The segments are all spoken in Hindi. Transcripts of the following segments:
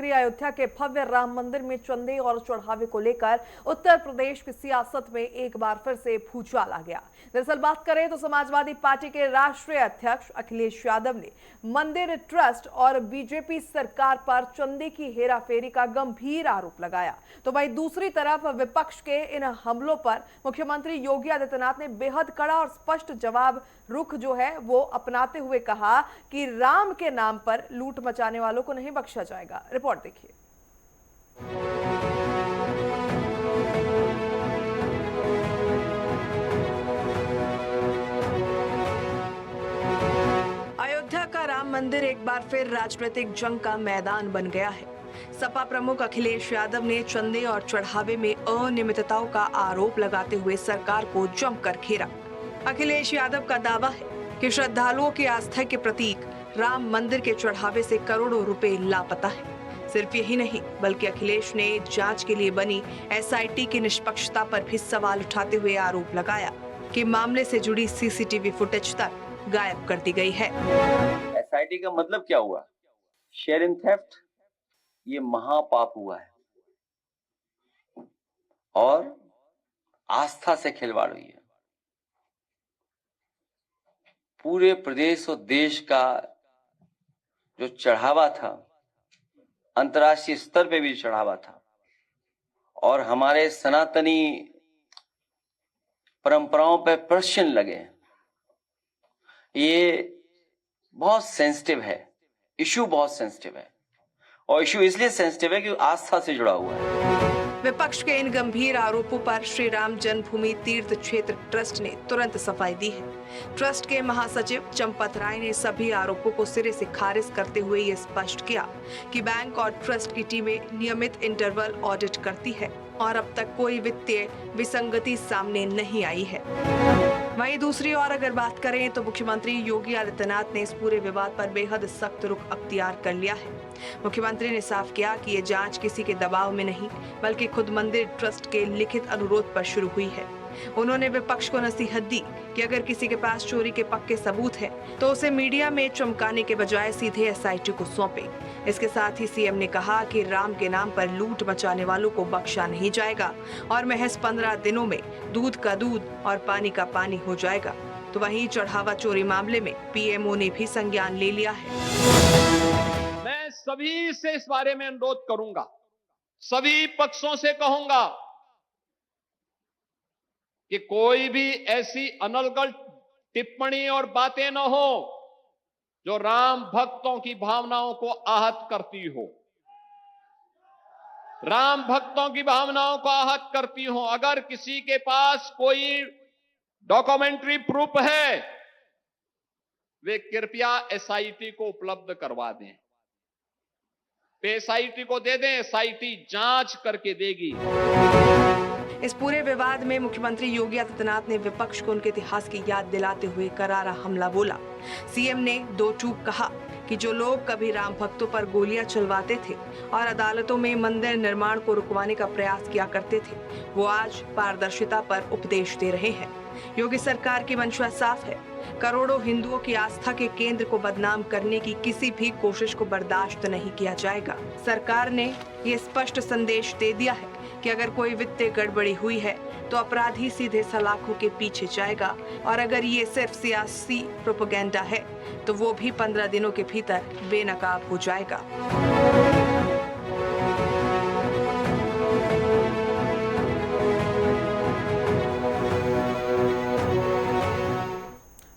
अयोध्या के भव्य राम मंदिर में चंदे और चढ़ावे को लेकर उत्तर प्रदेश की सियासत में एक बार फिर से भूचाल आ गया। दरअसल बात करें तो समाजवादी पार्टी के राष्ट्रीय अध्यक्ष अखिलेश यादव ने मंदिर ट्रस्ट और बीजेपी सरकार पर चंदे की हेराफेरी का गंभीर आरोप लगाया। तो वहीं दूसरी तरफ विपक्ष के इन हमलों पर मुख्यमंत्री योगी आदित्यनाथ ने बेहद कड़ा और स्पष्ट जवाब रुख जो है वो अपनाते हुए कहा कि राम के नाम पर लूट मचाने वालों को नहीं बख्शा जाएगा। रिपोर्ट देखिए। अयोध्या का राम मंदिर एक बार फिर राजनीतिक जंग का मैदान बन गया है। सपा प्रमुख अखिलेश यादव ने चंदे और चढ़ावे में अनियमितताओं का आरोप लगाते हुए सरकार को जमकर घेरा। अखिलेश यादव का दावा है कि श्रद्धालुओं की आस्था के प्रतीक राम मंदिर के चढ़ावे से करोड़ों रुपए लापता है। सिर्फ यही नहीं बल्कि अखिलेश ने जांच के लिए बनी एसआईटी की निष्पक्षता पर भी सवाल उठाते हुए आरोप लगाया कि मामले से जुड़ी सीसीटीवी फुटेज तक गायब कर दी गई है। एसआईटी का मतलब क्या हुआ? शेयर इन थेफ्ट, ये महापाप हुआ है और आस्था से खिलवाड़ हुई है। पूरे प्रदेश और देश का जो चढ़ावा था, अंतर्राष्ट्रीय स्तर पे भी चढ़ावा था और हमारे सनातनी परंपराओं पे प्रश्न लगे। ये बहुत सेंसिटिव है, इशू बहुत सेंसिटिव है और इशू इसलिए सेंसिटिव है कि आस्था से जुड़ा हुआ है। विपक्ष के इन गंभीर आरोपों पर श्री राम जन्मभूमि तीर्थ क्षेत्र ट्रस्ट ने तुरंत सफाई दी है। ट्रस्ट के महासचिव चंपत राय ने सभी आरोपों को सिरे से खारिज करते हुए ये स्पष्ट किया कि बैंक और ट्रस्ट की टीमें नियमित इंटरवल ऑडिट करती है और अब तक कोई वित्तीय विसंगति सामने नहीं आई है। वहीं दूसरी ओर अगर बात करें तो मुख्यमंत्री योगी आदित्यनाथ ने इस पूरे विवाद पर बेहद सख्त रुख अख्तियार कर लिया है। मुख्यमंत्री ने साफ किया कि ये जांच किसी के दबाव में नहीं बल्कि खुद मंदिर ट्रस्ट के लिखित अनुरोध पर शुरू हुई है। उन्होंने विपक्ष को नसीहत दी कि अगर किसी के पास चोरी के पक्के सबूत है तो उसे मीडिया में चमकाने के बजाय सीधे एसआईटी को सौंपे। इसके साथ ही सीएम ने कहा कि राम के नाम पर लूट मचाने वालों को बख्शा नहीं जाएगा और महज 15 दिनों में दूध का दूध और पानी का पानी हो जाएगा। तो वहीं चढ़ावा चोरी मामले में पीएमओ ने भी संज्ञान ले लिया है। मैं सभी से इस बारे में अनुरोध करूंगा, सभी पक्षों से कहूंगा कि कोई भी ऐसी अनर्गल टिप्पणी और बातें न हो जो राम भक्तों की भावनाओं को आहत करती हो, राम भक्तों की भावनाओं को आहत करती हो। अगर किसी के पास कोई डॉक्यूमेंट्री प्रूफ है, वे कृपया एसआईटी को उपलब्ध करवा दें। एसआईटी को दे दें, एसआईटी जांच करके देगी। इस पूरे विवाद में मुख्यमंत्री योगी आदित्यनाथ ने विपक्ष को उनके इतिहास की याद दिलाते हुए करारा हमला बोला। सीएम ने दो टूक कहा कि जो लोग कभी राम भक्तों पर गोलियां चलवाते थे और अदालतों में मंदिर निर्माण को रुकवाने का प्रयास किया करते थे, वो आज पारदर्शिता पर उपदेश दे रहे हैं। योगी सरकार की मंशा साफ है, करोड़ों हिंदुओं की आस्था के केंद्र को बदनाम करने की किसी भी कोशिश को बर्दाश्त नहीं किया जाएगा। सरकार ने ये स्पष्ट संदेश दे दिया है कि अगर कोई वित्तीय गड़बड़ी हुई है तो अपराधी सीधे सलाखों के पीछे जाएगा और अगर ये सिर्फ सियासी प्रोपेगेंडा है तो वो भी 15 दिनों के भीतर बेनकाब हो जाएगा।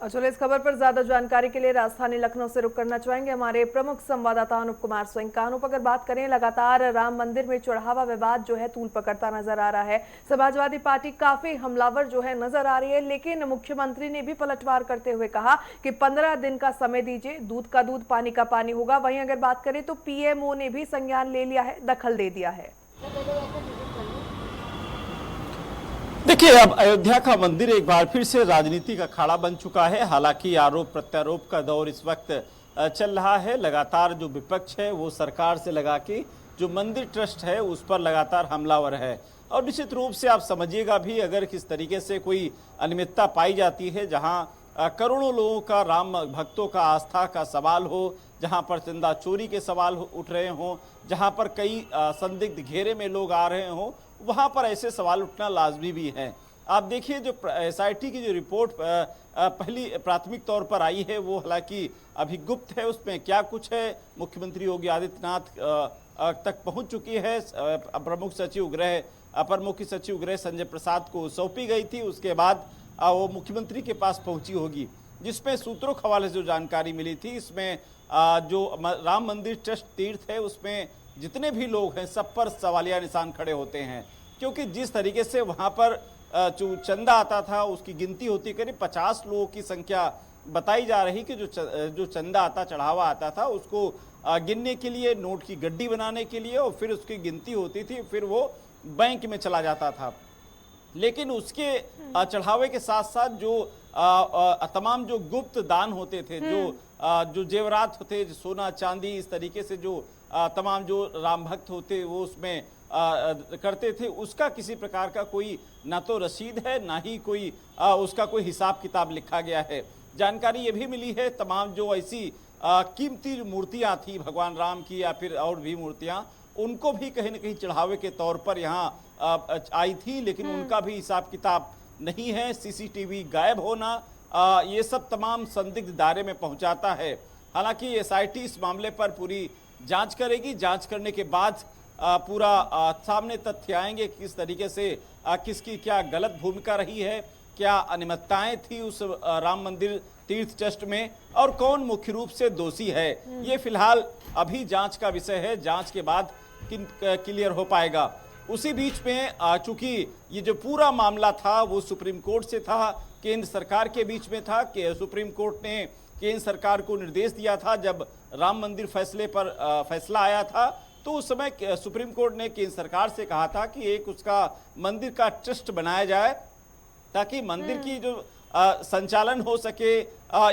चलो इस खबर पर ज्यादा जानकारी के लिए राजधानी लखनऊ से रुक करना चाहेंगे हमारे प्रमुख संवाददाता अनुप कुमार सिंह का। अनुप, अगर बात करें लगातार राम मंदिर में चढ़ावा विवाद जो है तूल पकड़ता नजर आ रहा है, समाजवादी पार्टी काफी हमलावर जो है नजर आ रही है, लेकिन मुख्यमंत्री ने भी पलटवार करते हुए कहा कि 15 दिन का समय दीजिए, दूध का दूध पानी का पानी होगा। वहीं अगर बात करें तो पीएमओ ने भी संज्ञान ले लिया है, दखल दे दिया है। देखिए, अब अयोध्या का मंदिर एक बार फिर से राजनीति का अखाड़ा बन चुका है। हालांकि आरोप प्रत्यारोप का दौर इस वक्त चल रहा है। लगातार जो विपक्ष है वो सरकार से लगा के जो मंदिर ट्रस्ट है उस पर लगातार हमलावर है और निश्चित रूप से आप समझिएगा भी, अगर किस तरीके से कोई अनियमितता पाई जाती है जहां करोड़ों लोगों का, राम भक्तों का आस्था का सवाल हो, जहां पर चंदा चोरी के सवाल उठ रहे हों, जहां पर कई संदिग्ध घेरे में लोग आ रहे हों, वहां पर ऐसे सवाल उठना लाजमी भी है। आप देखिए जो एसआईटी की जो रिपोर्ट पहली प्राथमिक तौर पर आई है वो हालांकि अभी गुप्त है, उसमें क्या कुछ है मुख्यमंत्री योगी आदित्यनाथ तक पहुंच चुकी है। प्रमुख सचिव गृह, अपर मुख्य सचिव गृह संजय प्रसाद को सौंपी गई थी, उसके बाद वो मुख्यमंत्री के पास पहुंची होगी, जिसमें सूत्रों के हवाले से जो जानकारी मिली थी, इसमें जो राम मंदिर ट्रस्ट तीर्थ है उसमें जितने भी लोग हैं सब पर सवालिया निशान खड़े होते हैं, क्योंकि जिस तरीके से वहां पर जो चंदा आता था उसकी गिनती होती, करीब 50 लोगों की संख्या बताई जा रही कि जो चंदा आता, चढ़ावा आता था, उसको गिनने के लिए, नोट की गड्डी बनाने के लिए, और फिर उसकी गिनती होती थी, फिर वो बैंक में चला जाता था। लेकिन उसके चढ़ावे के साथ साथ जो तमाम जो गुप्त दान होते थे, जो जेवरात होते, सोना चांदी, इस तरीके से जो तमाम जो राम भक्त होते वो उसमें करते थे, उसका किसी प्रकार का कोई ना तो रसीद है, ना ही कोई उसका कोई हिसाब किताब लिखा गया है। जानकारी ये भी मिली है तमाम जो ऐसी कीमती मूर्तियां थी भगवान राम की या फिर और भी मूर्तियां, उनको भी कहीं ना कहीं चढ़ावे के तौर पर यहाँ आई थी, लेकिन उनका भी हिसाब किताब नहीं है। सीसीटीवी गायब होना, ये सब तमाम संदिग्ध दायरे में पहुंचाता है। हालांकि एसआईटी इस मामले पर पूरी जांच करेगी, जांच करने के बाद पूरा सामने तथ्य आएंगे किस तरीके से किसकी क्या गलत भूमिका रही है, क्या अनियमितताएं थी उस राम मंदिर तीर्थ ट्रस्ट में, और कौन मुख्य रूप से दोषी है। ये फिलहाल अभी जांच का विषय है, जांच के बाद क्लियर हो पाएगा। उसी बीच में चूंकि ये जो पूरा मामला था वो सुप्रीम कोर्ट से था, केंद्र सरकार के बीच में था, कि सुप्रीम कोर्ट ने केंद्र सरकार को निर्देश दिया था जब राम मंदिर फैसले पर फैसला आया था, तो उस समय सुप्रीम कोर्ट ने केंद्र सरकार से कहा था कि एक उसका मंदिर का ट्रस्ट बनाया जाए ताकि मंदिर की जो संचालन हो सके,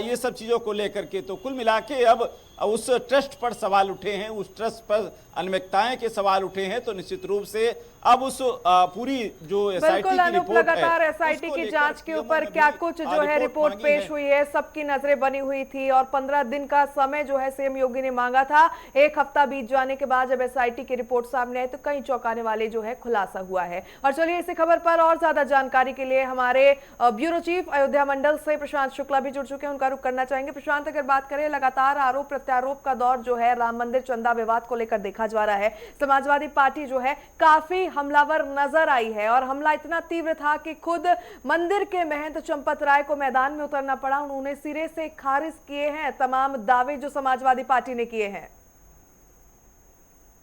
ये सब चीज़ों को लेकर के। तो कुल मिला के अब उस ट्रस्ट पर सवाल उठे हैं, उस ट्रस्ट पर अनियमितताएं के सवाल उठे हैं, तो निश्चित रूप से अब उस पूरी जो एसआईटी की रिपोर्ट लगातार एसआईटी की जांच के ऊपर क्या कुछ जो है रिपोर्ट पेश हुई है, सबकी नजरें बनी हुई थी, और 15 दिन का समय जो है सीएम योगी ने मांगा था। एक हफ्ता बीत जाने के बाद जब एसआईटी की रिपोर्ट सामने आई तो कई चौंकाने वाले जो है खुलासा हुआ है। और चलिए इसी खबर पर और ज्यादा जानकारी के लिए हमारे ब्यूरो चीफ अयोध्या मंडल से प्रशांत शुक्ला भी जुड़ चुके हैं, उनका रुख करना चाहेंगे। प्रशांत, अगर बात करें, लगातार आरोप प्रत्यारोप का दौर जो है राम मंदिर चंदा विवाद को लेकर देखा जा रहा है। समाजवादी पार्टी जो है काफी हमलावर नजर आई है, और हमला इतना तीव्र था कि खुद मंदिर के महंत चंपत राय को मैदान में उतरना पड़ा। उन्होंने सिरे से खारिज किए हैं तमाम दावे जो समाजवादी पार्टी ने किए हैं।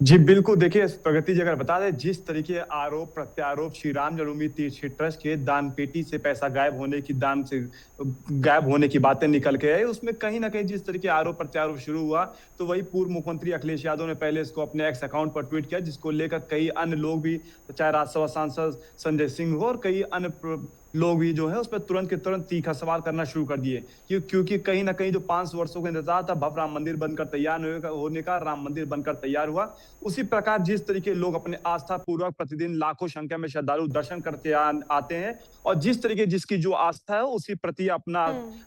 जी बिल्कुल, देखिए प्रगति जी अगर बता दें, जिस तरीके आरोप प्रत्यारोप श्री राम जन्मभूमि तीर्थ ट्रस्ट के दान पेटी से पैसा गायब होने की, दान से गायब होने की बातें निकल के आई, उसमें कहीं ना कहीं जिस तरीके आरोप प्रत्यारोप शुरू हुआ तो वही पूर्व मुख्यमंत्री अखिलेश यादव ने पहले इसको अपने एक्स अकाउंट पर ट्वीट किया, जिसको लेकर कई अन्य लोग भी, चाहे राज्यसभा सांसद संजय सिंह हो और कई अन्य लोग भी जो है उस पर तुरंत के तुरंत तीखा सवाल करना शुरू कर दिए, क्योंकि कहीं ना कहीं जो 500 वर्षों का इंतजार था भव्य राम मंदिर बनकर तैयार होने का, राम मंदिर बनकर तैयार हुआ। उसी प्रकार जिस तरीके लोग अपने आस्था पूर्वक प्रतिदिन लाखों संख्या में श्रद्धालु दर्शन करते आते हैं, और जिस तरीके जिसकी जो आस्था है उसी प्रति अपना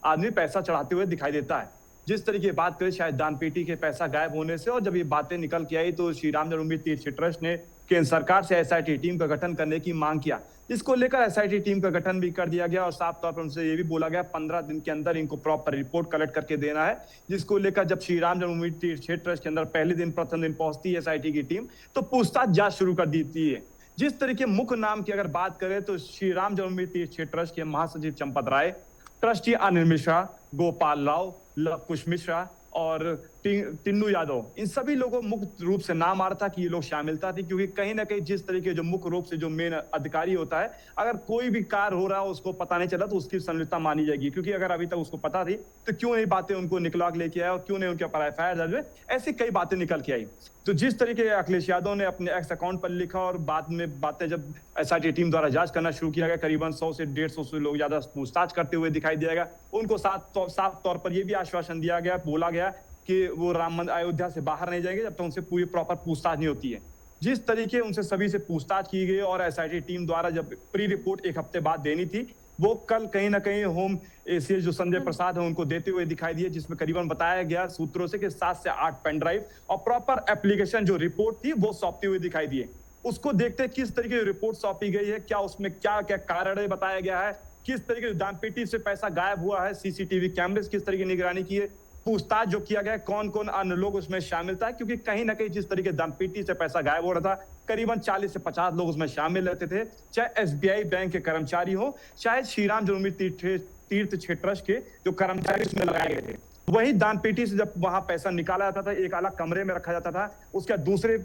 आदमी पैसा चढ़ाते हुए दिखाई देता है। जिस तरीके बात करें शायद दान पेटी के पैसा गायब होने से, और जब ये बातें निकल के आई तो श्री राम जन्मभूमि तीर्थ ट्रस्ट ने केंद्र सरकार से एसआईटी टीम का गठन करने की मांग किया, जिसको लेकर एसआईटी टीम का गठन भी कर दिया गया, और साफ तौर पर उनसे ये भी बोला गया 15 दिन के अंदर इनको प्रॉपर रिपोर्ट कलेक्ट करके देना है, जिसको लेकर जब श्री राम जन्मभूमि तीर्थ ट्रस्ट के अंदर पहले दिन प्रथम दिन पहुंचती है एसआईटी की टीम तो पूछताछ जांच शुरू कर देती है। जिस तरीके मुख्य नाम की अगर बात करें तो श्री राम जन्मभूमि तीर्थ ट्रस्ट के महासचिव चंपत राय, ट्रस्टी अनिल मिश्रा, गोपाल राव, लव कुश मिश्रा और टिन्नू यादव, इन सभी लोगों मुख्य रूप से नाम आ रहा था कि ये लोग शामिलता थी, क्योंकि कहीं ना कहीं जिस तरीके जो मुख्य रूप से जो मेन अधिकारी होता है, अगर कोई भी कार्य हो रहा हो उसको पता नहीं चला तो उसकी संलिप्तता मानी जाएगी, क्योंकि अगर अभी तक उसको पता थी तो क्यों नहीं बातें उनको निकलवा के लेके आया और क्यों नहीं उनके ऊपर एफआईआर दर्ज हुए, ऐसी कई बातें निकल के आई। तो जिस तरीके अखिलेश यादव ने अपने एक्स अकाउंट पर लिखा और बाद में बातें जब एसआईटी टीम द्वारा जांच करना शुरू किया गया, करीबन 100 से 150 से लोग ज्यादा पूछताछ करते हुए दिखाई दिया गया। उनको साफ तौर पर यह भी आश्वासन दिया गया, बोला गया कि वो राम मंदिर अयोध्या से बाहर नहीं जाएंगे जब तक उनसे पूरी प्रॉपर पूछताछ नहीं होती है। जिस तरीके उनसे सभी से पूछताछ की गई और एसआईटी टीम द्वारा जब प्री रिपोर्ट एक हफ्ते बाद देनी थी, वो कल कहीं ना कहीं होम एसीएस जो संजय प्रसाद है उनको देते हुए दिखाई दिए, जिसमें करीबन बताया गया सूत्रों से कि 7 से 8 पेन ड्राइव और प्रॉपर एप्लीकेशन जो रिपोर्ट थी वो सौंपते हुए दिखाई दिए। उसको देखते किस तरीके की रिपोर्ट सौंपी गई है, क्या उसमें क्या क्या कारण है बताया गया है, किस तरीके से दानपेटी से पैसा गायब हुआ है, सीसीटीवी कैमरे किस तरीके की निगरानी की है, पूछताछ जो किया गया, कौन कौन अन्य लोग उसमें शामिल था, क्योंकि कहीं ना कहीं जिस तरीके दानपेटी से पैसा गायब हो रहा था करीबन 40 से 50 लोग उसमें शामिल रहते थे, चाहे एसबीआई बैंक के कर्मचारी हो, चाहे श्री राम जन्मभूमि तीर्थ क्षेत्र ट्रस्ट के जो कर्मचारी उसमें लगाए गए थे। वही दानपेटी से जब वहां पैसा निकाला जाता था एक अलग कमरे में रखा जाता था, उसके दूसरे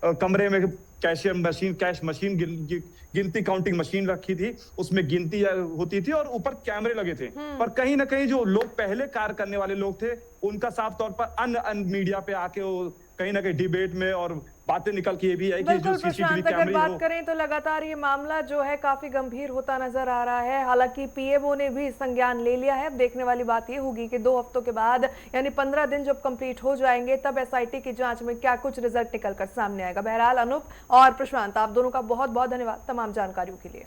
कमरे में कैशियर मशीन, कैश मशीन, गिनती काउंटिंग मशीन रखी थी, उसमें गिनती होती थी और ऊपर कैमरे लगे थे। पर कहीं ना कहीं जो लोग पहले कार्य करने वाले लोग थे उनका साफ तौर पर अन्य मीडिया पे आके वो कहीं ना कहीं डिबेट में और बातें निकल के ये भी है कि जो बिल्कुल सीसीटीवी प्रशांत, अगर कैमरे बात करें तो लगातार ये मामला जो है काफी गंभीर होता नजर आ रहा है। हालांकि पीएमओ ने भी संज्ञान ले लिया है। अब देखने वाली बात ये होगी कि 2 हफ्तों के बाद यानी 15 दिन जब कंप्लीट हो जाएंगे तब एसआईटी की जांच में क्या कुछ रिजल्ट निकल कर सामने आएगा। बहरहाल अनूप और प्रशांत, आप दोनों का बहुत बहुत धन्यवाद तमाम जानकारियों के लिए।